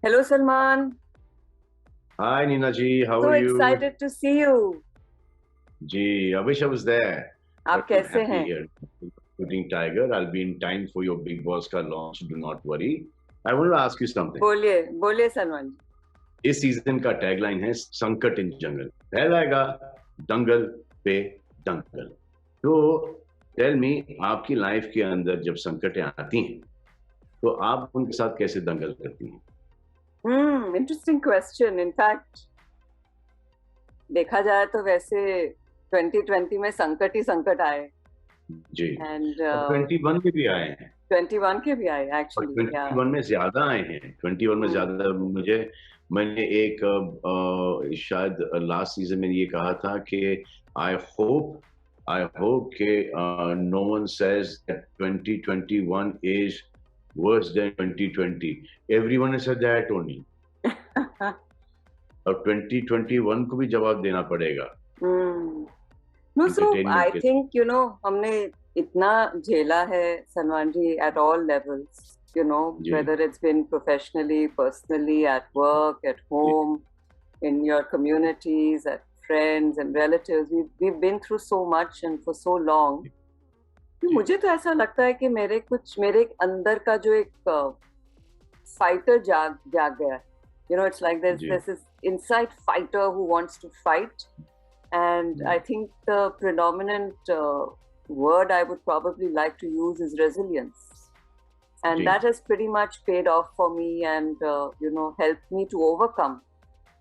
Hello, Salman. Hi Nina ji, how So are you? excited to see you. Gee, I wish I was there, आप but I'm कैसे happy हैं? here. Shooting Tiger, I'll be in time for your Big Boss ka launch. Do not worry. I want to ask you something. बोलिए बोलिए सलमान जी. इस season का tagline है संकट इन जंगल. फैलाएगा दंगल पे दंगल. तो टेल मी, आपकी लाइफ के अंदर जब संकटें आती हैं, तो आप उनके साथ कैसे दंगल करती हैं? Interesting question. In fact, देखा जाए तो वैसे 2020 में संकट ही संकट आए. जी. And 21 में भी आए हैं. 21 के भी आए और actually. 21 में ज्यादा आए हैं. 21 में ज्यादा. मैंने एक शायद लास्ट सीजन में ये कहा था कि आई होप कि no one says that 2021 is worse than 2020. Everyone has said that only. और 2021 को भी जवाब देना पड़ेगा. No, so I think हमने इतना झेला है सलमान जी at all levels. Whether it's been professionally, personally, at work, at home, in your communities, at friends and relatives. We've been through so much and for so long. मुझे तो ऐसा लगता है कि मेरे अंदर का जो एक फाइटर जाग गया. It's like there's this inside fighter who wants to fight. And I think the predominant word I would probably like to use is resilience. And that has pretty much paid off for me and, helped me to overcome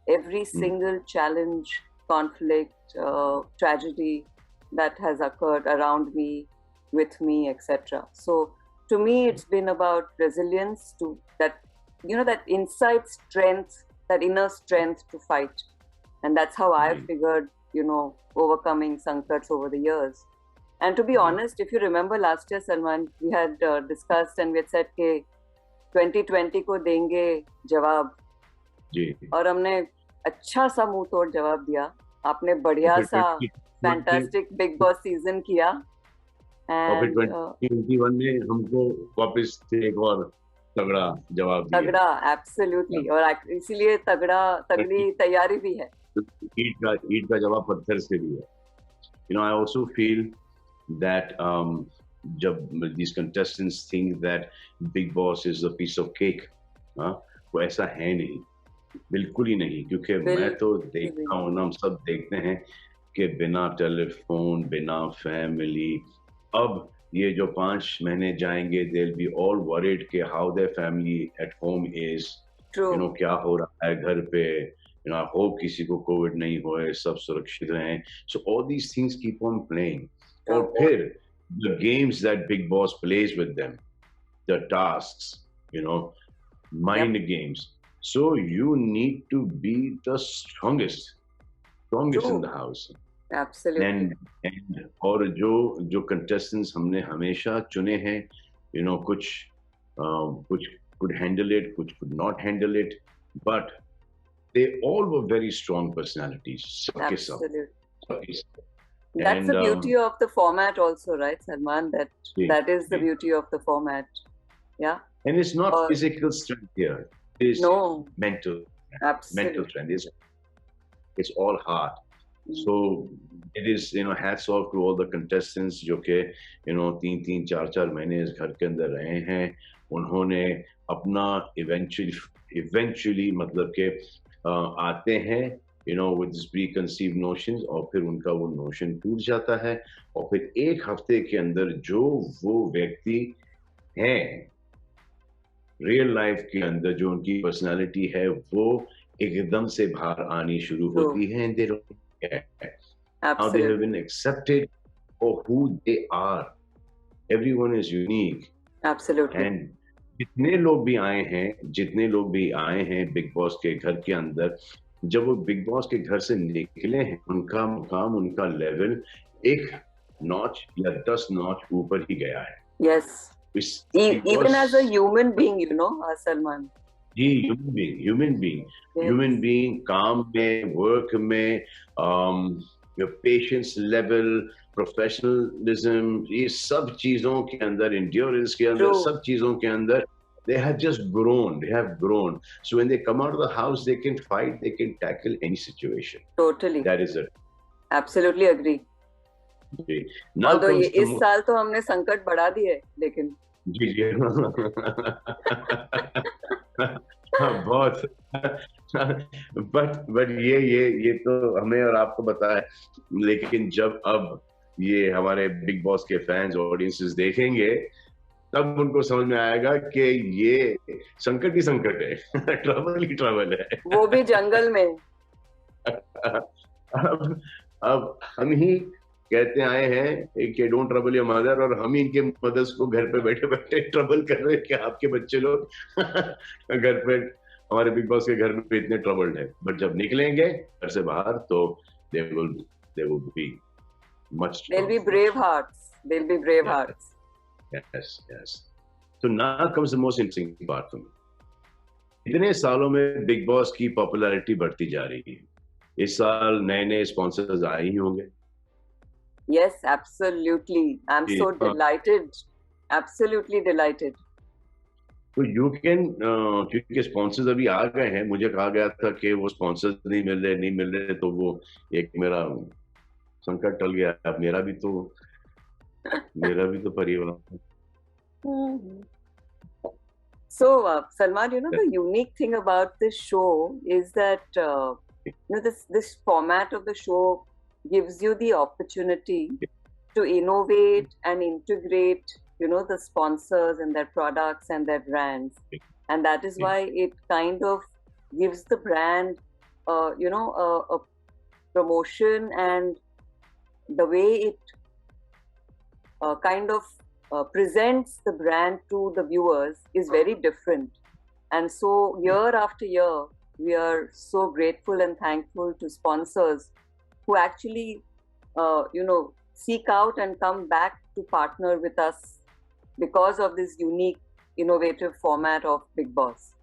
every single challenge, conflict, tragedy that has occurred around me, with me, etc. So to me, it's been about resilience, to that, that inside strength, that inner strength to fight. And that's how I've figured, overcoming sankats over the years. And to be honest, if you remember last year, Salman, we had discussed and we had said कि 2020 को देंगे जवाब. जी. और हमने अच्छा सा मुंह तोड़ जवाब दिया. आपने बढ़िया सा फैंटास्टिक बिग बॉस सीजन किया. और फिर 2021 में हमको वापस एक और तगड़ा जवाब दिया. तगड़ा, एब्सोल्युटली. और इसीलिए तगड़ी तैयारी भी है. ईट का जवाब पत्थर से भी है. I also feel that जब these contestants think that Big Boss is a piece of cake, वो ऐसा है नहीं, बिल्कुल ही नहीं. क्योंकि मैं तो देखता हूँ ना, हम सब देखते हैं कि बिना टेलीफोन, बिना फैमिली, अब ये जो 5 महीने जाएंगे, they'll be all worried कि how their family at home is. True. क्या हो रहा है घर पे. I hope किसी को कोविड नहीं होए, सब सुरक्षित रहें. So all these things keep on playing. और फिर the games that Big Boss plays with them, the tasks, mind games. So you need to be the strongest in the house. Absolutely. And और जो contestants हमने हमेशा चुने हैं, कुछ could handle it, कुछ could not handle it, but they all were very strong personalities. Absolutely. That's the beauty of the format also, right, Salman? That is the beauty of the format. Yeah. And it's not physical strength here. It's mental. Absolutely. Mental strength. It's all heart. So it is, hats off to all the contestants जो के 3-3, 4-4 महीने इस घर के अंदर रहे हैं. उन्होंने अपना eventually मतलब के आते हैं with this preconceived notions, और फिर उनका वो नोशन टूट जाता है, और फिर एक हफ्ते के अंदर जो वो व्यक्ति हैं रियल लाइफ के अंदर, जो उनकी पर्सनालिटी है, वो एकदम से बाहर आनी शुरू होती है. And they don't care. Now they have been accepted for who they are. Everyone is unique. Absolutely. And जितने लोग भी आए हैं बिग बॉस के घर के अंदर, जब वो बिग बॉस के घर से निकले हैं, उनका मुकाम, उनका लेवल एक नॉच या 10 नॉच ऊपर ही गया है. Yes. Even as a human being, Salman. Ji, human being, काम में, work में, your patience level, professionalism, ये सब चीजों के अंदर, endurance के अंदर, सब चीजों के अंदर They have just grown. They have grown. So when they come out of the house, they can fight. They can tackle any situation. Totally. That is it. Absolutely agree. Although इस साल तो हमने संकट बढ़ा दिए, लेकिन जी जी बहुत बट ये तो हमें और आपको पता है, लेकिन जब अब ये हमारे बिग बॉस के फैंस ऑडियंसेस देखेंगे तब उनको समझ में आएगा कि ये संकट ही संकट है, ट्रबल ही ट्रबल है, वो भी जंगल में। अब हम ही कहते आए हैं कि डोंट ट्रबल योर मदर, और हम ही इनके मदर्स को घर पे बैठे बैठे ट्रबल कर रहे हैं कि आपके बच्चे लोग घर पे हमारे बिग बॉस के घर में इतने ट्रबल्ड है, बट जब निकलेंगे घर से बाहर तो they will be much stronger. They'll be brave hearts. They'll be brave hearts. Yes. So now comes the most interesting part for me. इतने सालों में बिग बॉस की पॉपुलैरिटी बढ़ती जा रही है, इस साल नए स्पॉन्सर्स आए ही होंगे। Yes, absolutely. I'm so delighted. Absolutely delighted. तो यू कैन, क्योंकि स्पॉन्सर्स अभी आ गए हैं, मुझे कहा गया था कि वो स्पॉन्सर्स नहीं मिल रहे, तो वो एक मेरा संकट टल गया। अब मेरा भी तो परिवार। So, Salman, the unique thing about this show is that this format of the show gives you the opportunity to innovate and integrate, the sponsors and their products and their brands, and that is why it kind of gives the brand, a promotion, and the way it kind of presents the brand to the viewers is very different. And so year after year, we are so grateful and thankful to sponsors who actually, seek out and come back to partner with us because of this unique, innovative format of Big Boss.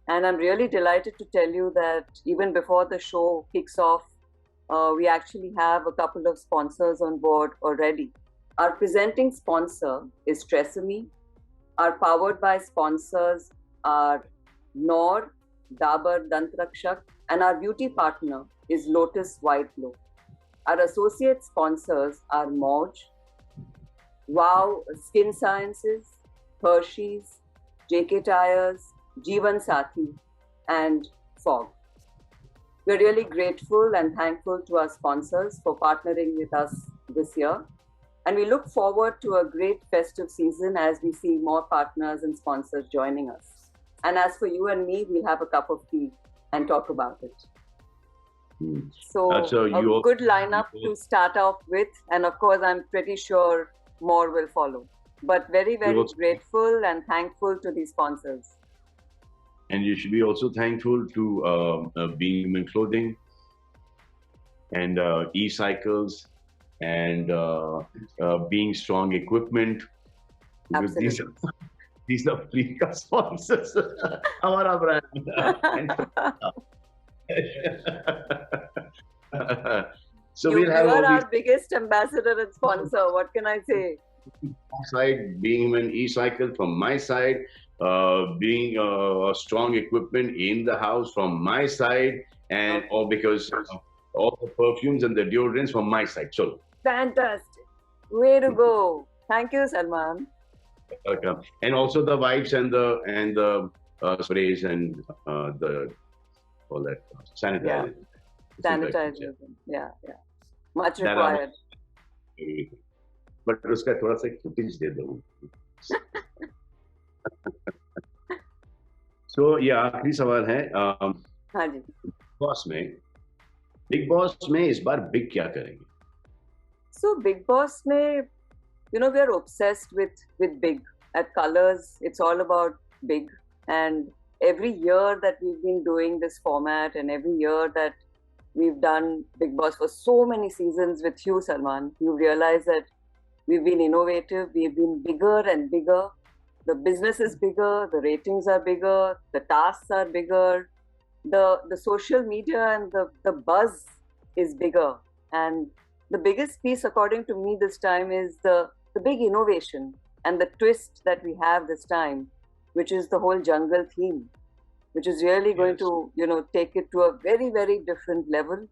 And I'm really delighted to tell you that even before the show kicks off, we actually have a couple of sponsors on board already. Our presenting sponsor is Tresemme. Our powered by sponsors are Knorr, Dabur Dant Rakshak, and our beauty partner is Lotus White Glow. Our associate sponsors are Moj, Wow Skin Sciences, Hershey's, JK Tires, Jeevan Sathi, and Fog. We're really grateful and thankful to our sponsors for partnering with us this year. And we look forward to a great festive season as we see more partners and sponsors joining us. And as for you and me, we'll have a cup of tea and talk about it. So a good lineup to start off with. And of course, I'm pretty sure more will follow. But very, very grateful and thankful to these sponsors. And you should be also thankful to Being Human Clothing and E-Cycles and Being Strong Equipment. Absolutely. These are free sponsors. Our brand. So you are our biggest ambassador and sponsor. What can I say? Side, Being Human E-Cycle from my side, Being Strong Equipment in the house from my side, and all because all the perfumes and the deodorants from my side. So fantastic. Way to go. Thank you, Salman. Welcome. And also the wipes and the sprays and the all that sanitizer. Sanitizer. Yeah. Much required. But उसका थोड़ा सा footage दे दो. So ये आखिरी सवाल है. हाँ जी. Big boss में इस बार बिग क्या करेंगे? So Big Boss में, we are obsessed with big. At Colors, it's all about big. And every year that we've been doing this format, and every year that we've done Big Boss for so many seasons with you, Salman, you realize that we've been innovative, we've been bigger and bigger. The business is bigger, the ratings are bigger, the tasks are bigger, the social media and the buzz is bigger. And the biggest piece, according to me, this time is the big innovation and the twist that we have this time. which is the whole jungle theme, which is really going to, take it to a very, very different level.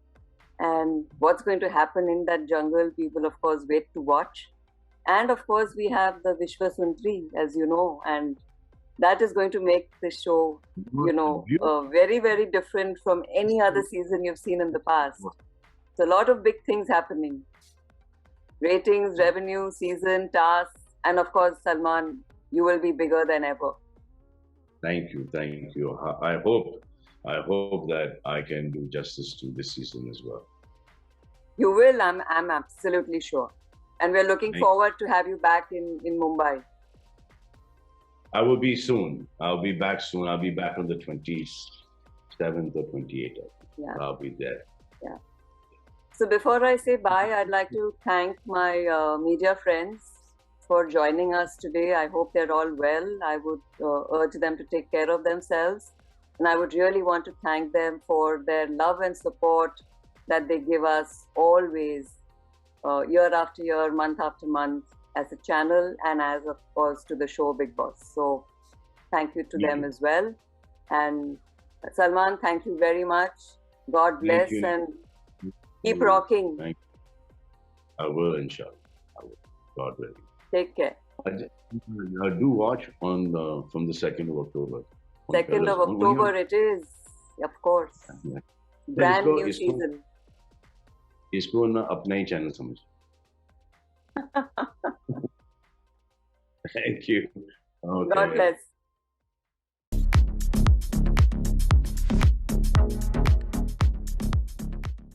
And what's going to happen in that jungle, people, of course, wait to watch. And of course, we have the Vishwa Sundari, as you know, and that is going to make the show, very, very different from any other season you've seen in the past. So a lot of big things happening. Ratings, revenue, season, tasks, and of course, Salman, you will be bigger than ever. Thank you. I hope that I can do justice to this season as well. You will, I'm absolutely sure. And we're looking forward to have you back in Mumbai. I will be soon. I'll be back soon. I'll be back on the 27th or 28th. Yeah. I'll be there. Yeah. So before I say bye, I'd like to thank my media friends for joining us today. I hope they're all well. I would urge them to take care of themselves. And I would really want to thank them for their love and support that they give us always, year after year, month after month, as a channel and as, of course, to the show Bigg Boss. So thank you to them as well. And Salman, thank you very much. God bless and keep rocking. Thank you. I will, inshallah. I will. God willing. Take care. I do watch from the 2nd of October. 2nd of October it is, of course. Yeah. Brand new season. इसको ना अपना ही channel समझ. Thank you. Okay. God bless.